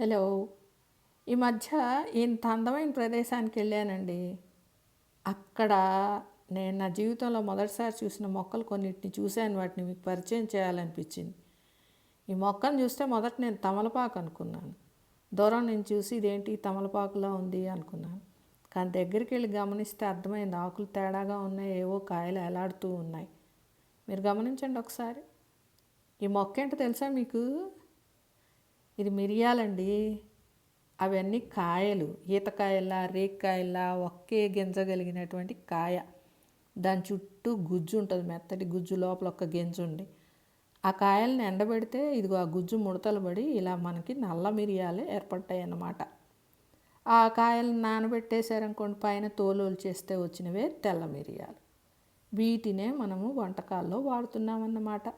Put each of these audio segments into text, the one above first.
Hello. ఈ మధ్య ఇంత అందమైన ప్రదేశానికి వెళ్ళానండి. అక్కడ నేను నా జీవితంలో మొదటిసారి చూసిన మొక్కలు కొన్నిటిని చూశాను. వాటిని మీకు పరిచయం చేయాలనిపించింది. ఈ మొక్కను చూస్తే మొదట నేను తమలపాకు అనుకున్నాను. దూరం నుంచి చూసి ఇదేంటి తమలపాకులా ఉంది అనుకున్నాను. కానీ దగ్గరికి వెళ్ళి గమనిస్తే అర్థమైంది, ఆకులు తేడాగా ఉన్నాయి, ఏవో కాయలు ఎలాడుతూ ఉన్నాయి. మీరు గమనించండి ఒకసారి. ఈ మొక్క ఏంటో తెలుసా మీకు? ఇది మిరియాలండి. అవన్నీ కాయలు, ఈతకాయల్లా రేక్కాయల్లా ఒకే గింజ కలిగినటువంటి కాయ. దాని చుట్టూ గుజ్జు ఉంటుంది, మెత్తటి గుజ్జు, లోపల ఒక్క గింజ ఉండి ఆ కాయలను ఎండబెడితే ఇదిగో ఆ గుజ్జు ముడతలు పడి ఇలా మనకి నల్ల మిరియాలు ఏర్పడతాయి అన్నమాట. ఆ కాయలను నానబెట్టేశారనుకోండి, పైన తోలు చేస్తే వచ్చినవే తెల్ల మిరియాలు. వీటినే మనము వంటకాల్లో వాడుతున్నామన్నమాట.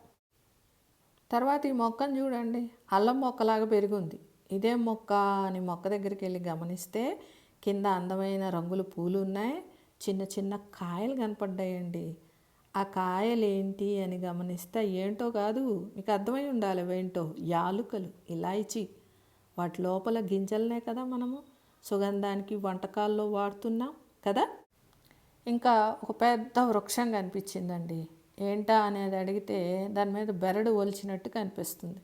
తర్వాత ఈ మొక్కను చూడండి, అల్లం మొక్కలాగా పెరిగింది. ఇదే మొక్క అని మొక్క దగ్గరికి వెళ్ళి గమనిస్తే కింద అందమైన రంగుల పూలు ఉన్నాయి, చిన్న చిన్న కాయలు కనపడ్డాయండి. ఆ కాయలు ఏంటి అని గమనిస్తే ఏంటో కాదు, మీకు అర్థమై ఉండాలి అవేంటో. యాలుకలు, ఇలాయచీ. వాటి లోపల గింజలనే కదా మనము సుగంధానికి వంటకాల్లో వాడుతున్నాం కదా. ఇంకా ఒక పెద్ద వృక్షం కనిపించిందండి. ఏంటా అనేది అడిగితే దాని మీద బెరడు ఒలిచినట్టు కనిపిస్తుంది.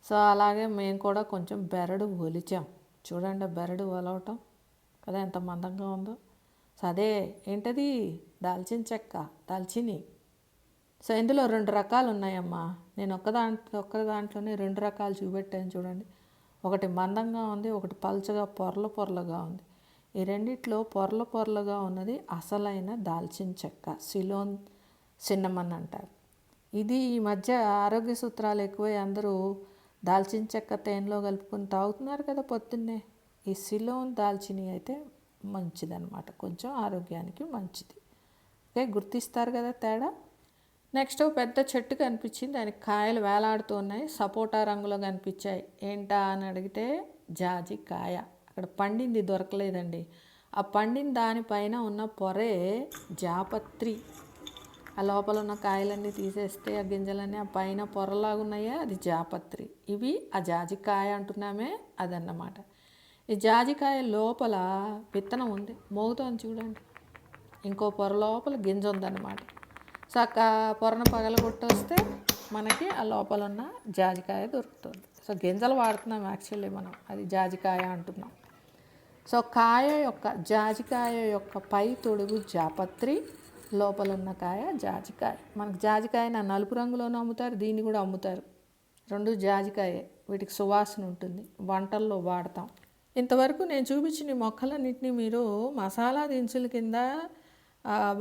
సో అలాగే మేము కూడా కొంచెం బెరడు ఒలిచాం. చూడండి బెరడు ఒలవటం కదా ఎంత మందంగా ఉందో. సో అదే ఏంటది, దాల్చిన చెక్క, దాల్చిని. సో ఇందులో 2 రకాలు ఉన్నాయమ్మా. నేను ఒక్క దాంట్లోనే 2 రకాలు చూపెట్టాను చూడండి. ఒకటి మందంగా ఉంది, ఒకటి పల్చగా పొరల పొరలుగా ఉంది. ఈ రెండిట్లో పొరల పొరలుగా ఉన్నది అసలైన దాల్చిన చెక్క, సిలోన్ సిన్నమన్ అంటారు. ఇది ఈ మధ్య ఆరోగ్య సూత్రాలు ఎక్కువై అందరూ దాల్చిన చెక్క తేనెలో కలుపుకొని తాగుతున్నారు కదా పొద్దున్నే. ఈ సిలోన్ దాల్చిని అయితే మంచిదన్నమాట, కొంచెం ఆరోగ్యానికి మంచిది. ఓకే, గుర్తిస్తారు కదా తేడా. నెక్స్ట్ పెద్ద చెట్టు కనిపించింది, దానికి కాయలు వేలాడుతూ ఉన్నాయి, సపోటా రంగులో కనిపించాయి. ఏంటా అని అడిగితే జాజికాయ. అక్కడ పండింది దొరకలేదండి. ఆ పండిన దానిపైన ఉన్న పొరే జాపత్రి. ఆ లోపల ఉన్న కాయలన్నీ తీసేస్తే ఆ గింజలన్నీ ఆ పైన పొరలాగా ఉన్నాయా, అది జాపత్రి. ఇవి ఆ జాజికాయ అంటున్నామే, అదన్నమాట. ఈ జాజికాయ లోపల విత్తనం ఉంది, మోగుతోంది చూడండి. ఇంకో పొర లోపల గింజ ఉందన్నమాట. సో ఆ పొరను పగలగొట్టొస్తే మనకి ఆ లోపల ఉన్న జాజికాయ దొరుకుతుంది. సో గింజలు వాడుతున్నాం యాక్చువల్లీ మనం, అది జాజికాయ అంటున్నాం. సో జాజికాయ యొక్క పై తొడుగు జాపత్రి, లోపల ఉన్న కాయ జాజికాయ. మనకు జాజికాయ నలుపు రంగులోనూ అమ్ముతారు, దీన్ని కూడా అమ్ముతారు. 2 జాజికాయే. వీటికి సువాసన ఉంటుంది, వంటల్లో వాడతాం. ఇంతవరకు నేను చూపించిన మొక్కలన్నింటినీ మీరు మసాలా దినుసుల కింద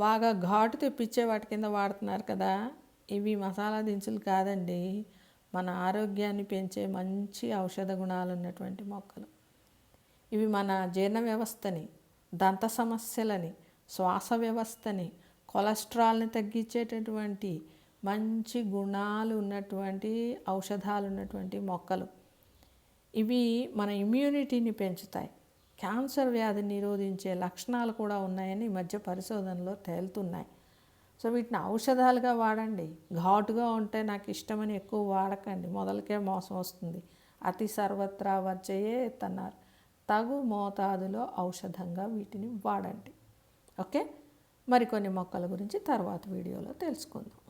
బాగా ఘాటు తెప్పించే వాటి కింద వాడుతున్నారు కదా. ఇవి మసాలా దినుసులు కాదండి, మన ఆరోగ్యాన్ని పెంచే మంచి ఔషధ గుణాలు ఉన్నటువంటి మొక్కలు. ఇవి మన జీర్ణ వ్యవస్థని, దంత సమస్యలని, శ్వాస వ్యవస్థని, కొలెస్ట్రాల్ని తగ్గించేటటువంటి మంచి గుణాలు ఉన్నటువంటి ఔషధాలు ఉన్నటువంటి మొక్కలు. ఇవి మన ఇమ్యూనిటీని పెంచుతాయి, క్యాన్సర్ వ్యాధిని నిరోధించే లక్షణాలు కూడా ఉన్నాయని ఈ మధ్య పరిశోధనలో తేలుతున్నాయి. సో వీటిని ఔషధాలుగా వాడండి. ఘాటుగా ఉంటే నాకు ఇష్టమని ఎక్కువ వాడకండి, మొదలకే మోసం వస్తుంది. అతి సర్వత్రా వర్జయేత్ అన్నారు. తగు మోతాదులో ఔషధంగా వీటిని వాడండి. ఓకే, మరికొన్ని మొక్కల గురించి తర్వాత వీడియోలో తెలుసుకుందాం.